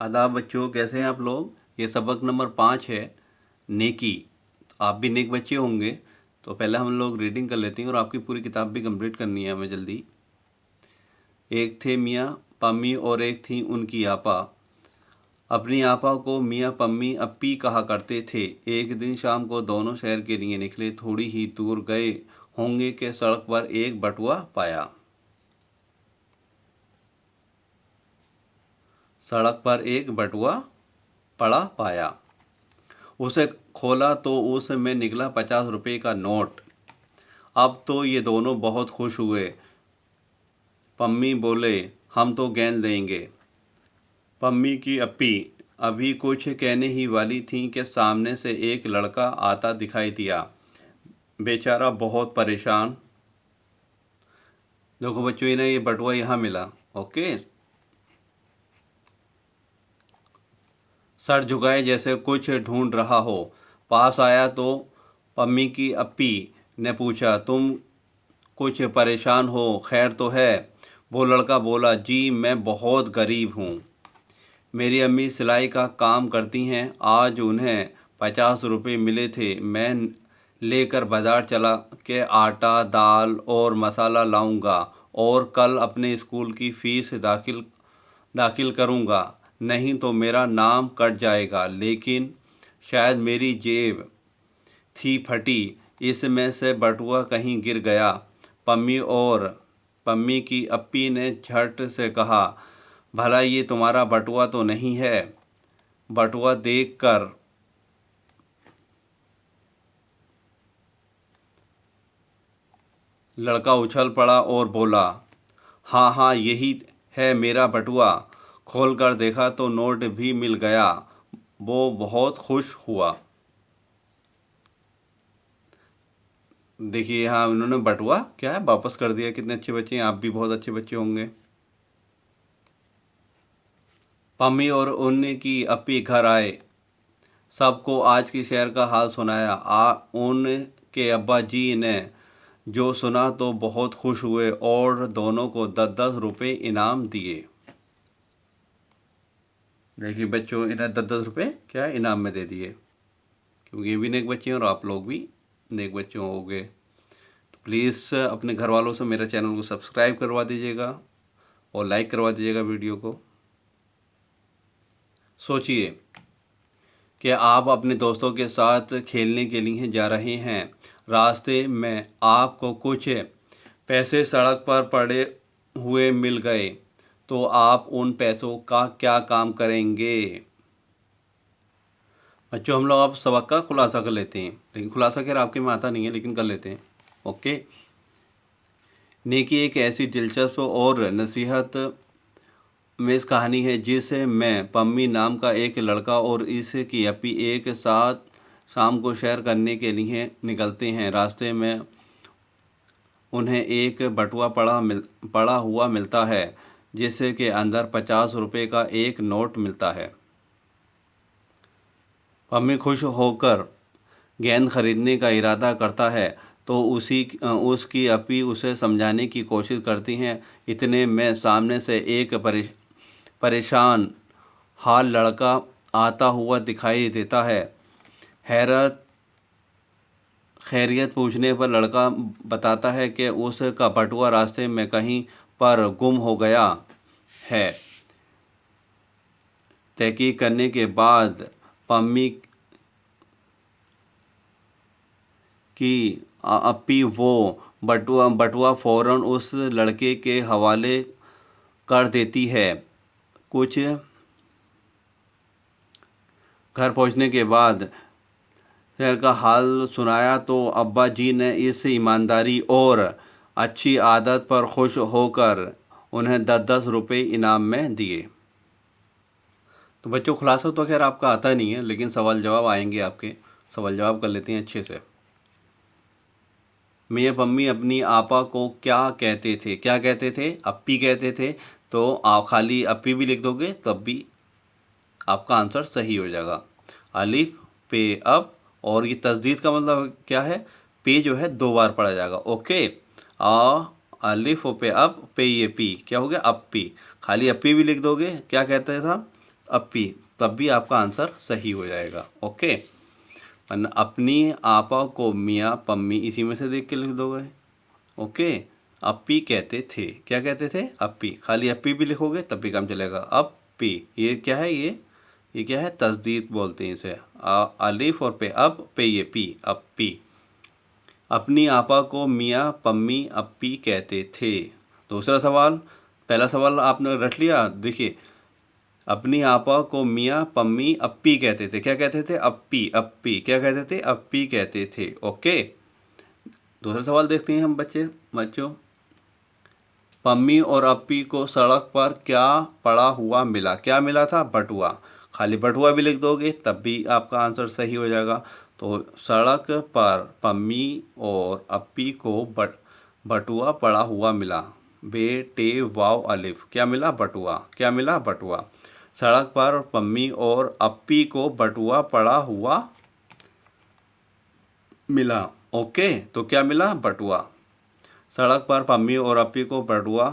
आदाब बच्चों, कैसे हैं आप लोग। ये सबक नंबर 5 है, नेकी। आप भी नेक बच्चे होंगे। तो पहले हम लोग रीडिंग कर लेते हैं और आपकी पूरी किताब भी कंप्लीट करनी है हमें जल्दी। एक थे मियाँ पम्मी और एक थी उनकी आपा। अपनी आपा को मियाँ पम्मी अप्पी कहा करते थे। एक दिन शाम को दोनों शहर के लिए निकले। थोड़ी ही दूर गए होंगे कि सड़क पर एक बटुआ पाया। सड़क पर एक बटुआ पड़ा पाया। उसे खोला तो उसमें निकला 50 रुपये का नोट। अब तो ये दोनों बहुत खुश हुए। पम्मी बोले, हम तो गेंद लेंगे। पम्मी की अप्पी अभी कुछ कहने ही वाली थी कि सामने से एक लड़का आता दिखाई दिया। बेचारा बहुत परेशान। देखो बच्चों, इन्हें ये बटुआ यहाँ मिला। ओके, सर झुकाए जैसे कुछ ढूंढ रहा हो। पास आया तो पम्मी की अप्पी ने पूछा, तुम कुछ परेशान हो, खैर तो है। वो लड़का बोला, जी मैं बहुत गरीब हूँ। मेरी अम्मी सिलाई का काम करती हैं। आज उन्हें 50 रुपये मिले थे। मैं लेकर बाज़ार चला के आटा, दाल और मसाला लाऊंगा और कल अपने स्कूल की फ़ीस दाखिल करूंगा। नहीं तो मेरा नाम कट जाएगा। लेकिन शायद मेरी जेब थी फटी, इसमें से बटुआ कहीं गिर गया। पम्मी की अप्पी ने झट से कहा, भला ये तुम्हारा बटुआ तो नहीं है। बटुआ देखकर लड़का उछल पड़ा और बोला, हाँ हाँ, यही है मेरा बटुआ। खोल कर देखा तो नोट भी मिल गया। वो बहुत खुश हुआ। देखिए, हाँ, उन्होंने बटुआ क्या है वापस कर दिया। कितने अच्छे बच्चे हैं। आप भी बहुत अच्छे बच्चे होंगे। पम्मी और उनकी अप्पी घर आए। सबको आज की शहर का हाल सुनाया। उनके अब्बा जी ने जो सुना तो बहुत खुश हुए और दोनों को 10-10 रुपये इनाम दिए। देखिए बच्चों, इन्हें 10-10 रुपये क्या है इनाम में दे दिए, क्योंकि ये भी नेक बच्चे हैं और आप लोग भी नेक बच्चे होंगे। तो प्लीज़ अपने घर वालों से मेरे चैनल को सब्सक्राइब करवा दीजिएगा और लाइक करवा दीजिएगा वीडियो को। सोचिए कि आप अपने दोस्तों के साथ खेलने के लिए जा रहे हैं। रास्ते में आपको कुछ पैसे सड़क पर पड़े हुए मिल गए, तो आप उन पैसों का क्या काम करेंगे। बच्चों, हम लोग अब सबक का खुलासा कर लेते हैं, लेकिन खुलासा खैर आपके में आता नहीं है, लेकिन कर लेते हैं। ओके, नेकी एक ऐसी दिलचस्प और नसीहत में इस कहानी है जिसे मैं पम्मी नाम का एक लड़का और इसकी अप्पी एक साथ शाम को सैर करने के लिए निकलते हैं। रास्ते में उन्हें एक बटुआ पड़ा हुआ मिलता है, जिसके के अंदर 50 रुपये का एक नोट मिलता है। पम्मी खुश होकर गेंद खरीदने का इरादा करता है तो उसकी अप्पी उसे समझाने की कोशिश करती हैं। इतने में सामने से एक परेशान हाल लड़का आता हुआ दिखाई देता है। खैरियत पूछने पर लड़का बताता है कि उसका बटुआ रास्ते में कहीं पर गुम हो गया है। तहकीक करने के बाद पम्मी की अप्पी वो बटुआ फ़ौरन उस लड़के के हवाले कर देती है। कुछ घर पहुंचने के बाद शहर का हाल सुनाया तो अब्बा जी ने इस ईमानदारी और अच्छी आदत पर खुश होकर उन्हें 10-10 रुपये इनाम में दिए। तो बच्चों, खुलासा तो खैर आपका आता नहीं है, लेकिन सवाल जवाब आएंगे आपके। सवाल जवाब कर लेते हैं अच्छे से। मियाँ पम्मी अपनी आपा को क्या कहते थे? अप्पी कहते थे। तो आप खाली अप्पी भी लिख दोगे तब भी आपका आंसर सही हो जाएगा। अलिफ पे अप, और ये तस्दीद का मतलब क्या है? पे जो है 2 बार पढ़ा जाएगा। ओके, अलिफ पे अप पे ये पी क्या हो गया? अप्पी। खाली अप्पी भी लिख दोगे क्या कहते था? अपी, तब भी आपका आंसर सही हो जाएगा। ओके, वरना अपनी आपा को मियाँ पम्मी इसी में से देख के लिख दोगे। ओके, अपी कहते थे, क्या कहते थे? अपी। खाली अपी भी लिखोगे तब भी काम चलेगा। अपी, ये क्या है? ये क्या है? तस्दीद बोलते हैं इसे। अलिफ और पे, अब पे, ये पी, अपी। अपनी आपा को मियाँ पम्मी अपी कहते थे। दूसरा सवाल, पहला सवाल आपने रट लिया। देखिए, अपनी आपा को मियाँ पम्मी अपी कहते थे। क्या कहते थे? अपी, अपी। क्या कहते थे? अपी कहते थे। ओके, दूसरा सवाल देखते हैं हम बच्चों। पम्मी और अपी को सड़क पर क्या पड़ा हुआ मिला? क्या मिला था? बटुआ। खाली बटुआ भी लिख दोगे तब भी आपका आंसर सही हो जाएगा। तो सड़क पर पम्मी और अपी को बटुआ पड़ा हुआ मिला। बे टे वाव अलिफ, क्या मिला? बटुआ। क्या मिला? बटुआ। सड़क पर पम्मी और अपी को बटुआ पड़ा हुआ मिला। ओके, तो क्या मिला? बटुआ। सड़क पर पम्मी और अपी को बटुआ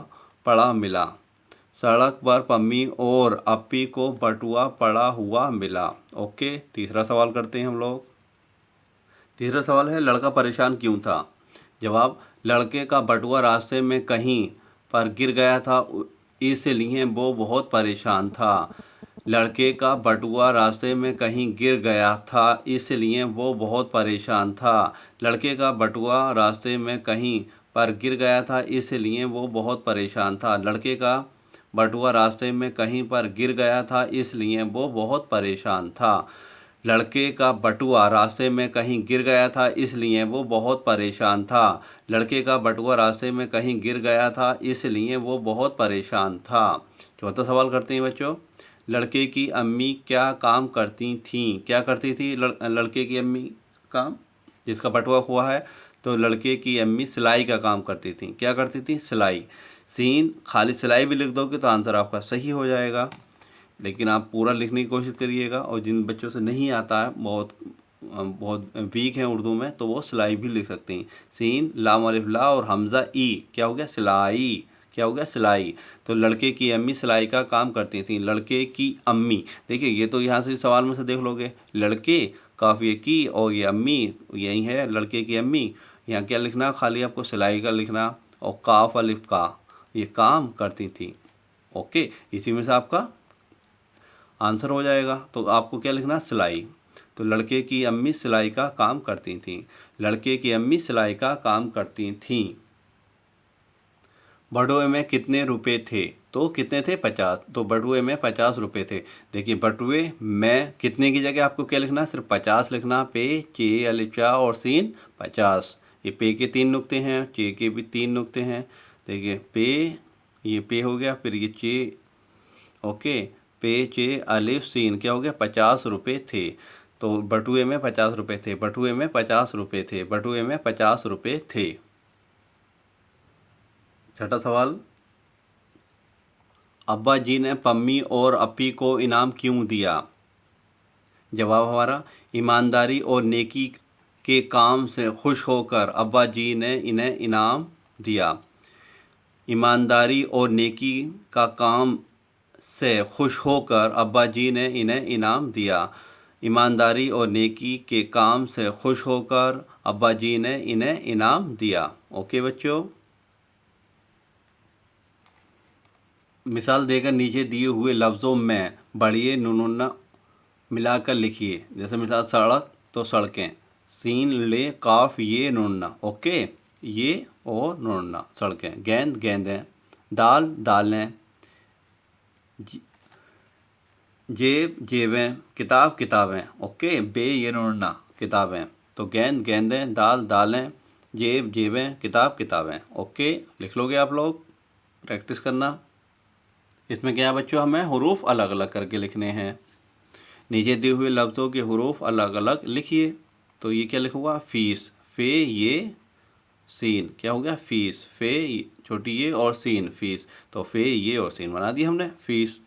पड़ा मिला। सड़क पर पम्मी और अपी को बटुआ पड़ा हुआ मिला। ओके, तीसरा सवाल करते हैं हम लोग। तीसरा सवाल है, लड़का परेशान क्यों था? जवाब, लड़के का बटुआ रास्ते में कहीं पर गिर गया था, इसलिए वो बहुत परेशान था। लड़के का बटुआ रास्ते में कहीं गिर गया था, इसलिए वो बहुत परेशान था। लड़के का बटुआ रास्ते में कहीं पर गिर गया था, इसलिए वो बहुत परेशान था। लड़के का बटुआ रास्ते में कहीं पर गिर गया था, इसलिए वो बहुत परेशान था। लड़के का बटुआ रास्ते में कहीं गिर गया था, इसलिए वो बहुत परेशान था। लड़के का बटुआ रास्ते में कहीं गिर गया था, इसलिए वो बहुत परेशान था। चौथा सवाल करते हैं बच्चों। लड़के की अम्मी क्या काम करती थीं? क्या करती थी लड़के की अम्मी? काम, जिसका बटुआ हुआ है तो लड़के की अम्मी सिलाई का काम करती थी। क्या करती थी? सिलाई। सीन, खाली सिलाई भी लिख दोगे तो आंसर आपका सही हो जाएगा, लेकिन आप पूरा लिखने की कोशिश करिएगा। और जिन बच्चों से नहीं आता है, बहुत वीक हैं उर्दू में, तो वो सिलाई भी लिख सकते हैं। सीन, लाम अलिफ ला और हमज़ा ई, क्या हो गया? सिलाई। क्या हो गया? सिलाई। तो लड़के की अम्मी सिलाई का काम करती थी। लड़के की अम्मी, देखिए ये तो यहाँ से सवाल में से देख लोगे। लड़के, काफ़ी की, और ये अम्मी, यही है लड़के की अम्मी। यहाँ क्या लिखना? खाली आपको सिलाई का लिखना, और काफ अलिफ का, ये काम करती थी। ओके, इसी में से आपका आंसर हो जाएगा। तो आपको क्या लिखना? सिलाई। तो लड़के की अम्मी सिलाई का काम करती थीं। लड़के की अम्मी सिलाई का काम करती थीं। बटुए में कितने रुपए थे? तो कितने थे? 50। तो बटुए में 50 रुपए थे। देखिए, बटुए में कितने की जगह आपको क्या लिखना? सिर्फ 50 लिखना। पे, चे, अलिफ, चा और सीन 50। ये पे के 3 नुक्ते हैं, चे के भी 3 नुक्ते हैं। देखिए, पे, ये पे हो गया, फिर ये चे। ओके, पे, चे, अलिफ, सीन, क्या हो गया? 50 रुपये थे। तो बटुए में 50 रुपये थे। बटुए में 50 रुपये थे। बटुए में 50 रुपये थे। छठा सवाल, अब्बा जी ने पम्मी और अपी को इनाम क्यों दिया? जवाब हमारा, ईमानदारी और नेकी के काम से खुश होकर अब्बा जी ने इन्हें इनाम दिया। ईमानदारी और नेकी का काम से खुश होकर अब्बा जी ने इन्हें इनाम दिया। ईमानदारी और नेकी के काम से खुश होकर अब्बा जी ने इन्हें इनाम दिया। ओके बच्चों, मिसाल देकर नीचे दिए हुए लफ्ज़ों में बढ़िए नुनना मिलाकर लिखिए। जैसे मिसाल, सड़क तो सड़कें, सीन, ले, काफ, ये नुनना। ओके, ये और नुनना, सड़कें। गेंद, गेंदें। दाल, दालें। जेब, जेबें। किताब, किताबें। ओके, बे, ये नुनना, किताबें। तो गेंद, गेंदें, दाल, दालें, जेब, जेबें, किताब, किताबें। ओके, लिख लोगे आप लोग, प्रैक्टिस करना। इसमें क्या है बच्चों, हमें हुरूफ अलग अलग करके लिखने हैं। नीचे दिए हुए लफ्ज़ों के हुरूफ अलग अलग लिखिए। तो ये क्या लिखा हुआ? फीस, फे, ये, सीन, क्या हो गया? फीस। फे, छोटी ये और सीन, फीस। तो फे, ये और सीन बना दिया हमने, फीस।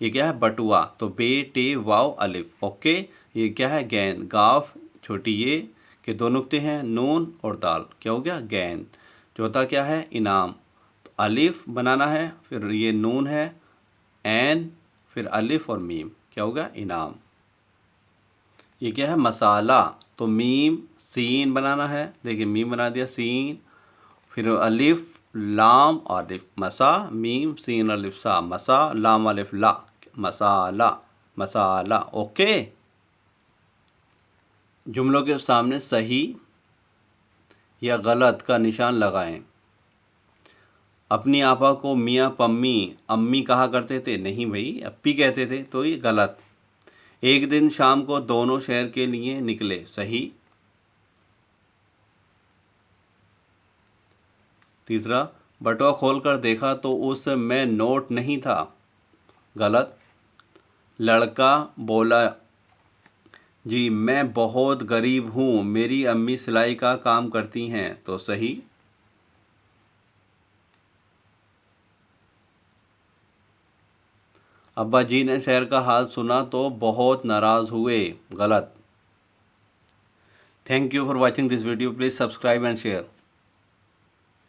ये क्या है? बटुआ। तो बे, टे, वाव, अलिफ। ओके, ये क्या है? गेंद। गाफ, छोटी ये के 2 नुक्ते हैं, नून और दाल, क्या हो गया? गेंद। चौथा क्या है? इनाम। तो अलिफ बनाना है, फिर ये नून है, एन, फिर अलिफ और मीम, क्या होगा? इनाम। ये क्या है? मसाला। तो मीम सीन बनाना है, देखिए मीम बना दिया, सीन, फिर अलिफ लाम अलिफ, मसा मीम सीन अलिफ सा, मसा लाम अलिफ ला, मसाला, मसाला। ओके। जुमलों के सामने सही या गलत का निशान लगाएं। अपनी आपा को मियाँ पम्मी अम्मी कहा करते थे, नहीं भाई अप्पी कहते थे, तो ये गलत। एक दिन शाम को दोनों शहर के लिए निकले, सही। तीसरा, बटुआ खोलकर देखा तो उसमें नोट नहीं था, गलत। लड़का बोला, जी मैं बहुत गरीब हूँ, मेरी अम्मी सिलाई का काम करती हैं, तो सही। अब्बा जी ने शहर का हाल सुना तो बहुत नाराज़ हुए, गलत। Thank you for watching this video, please subscribe and share.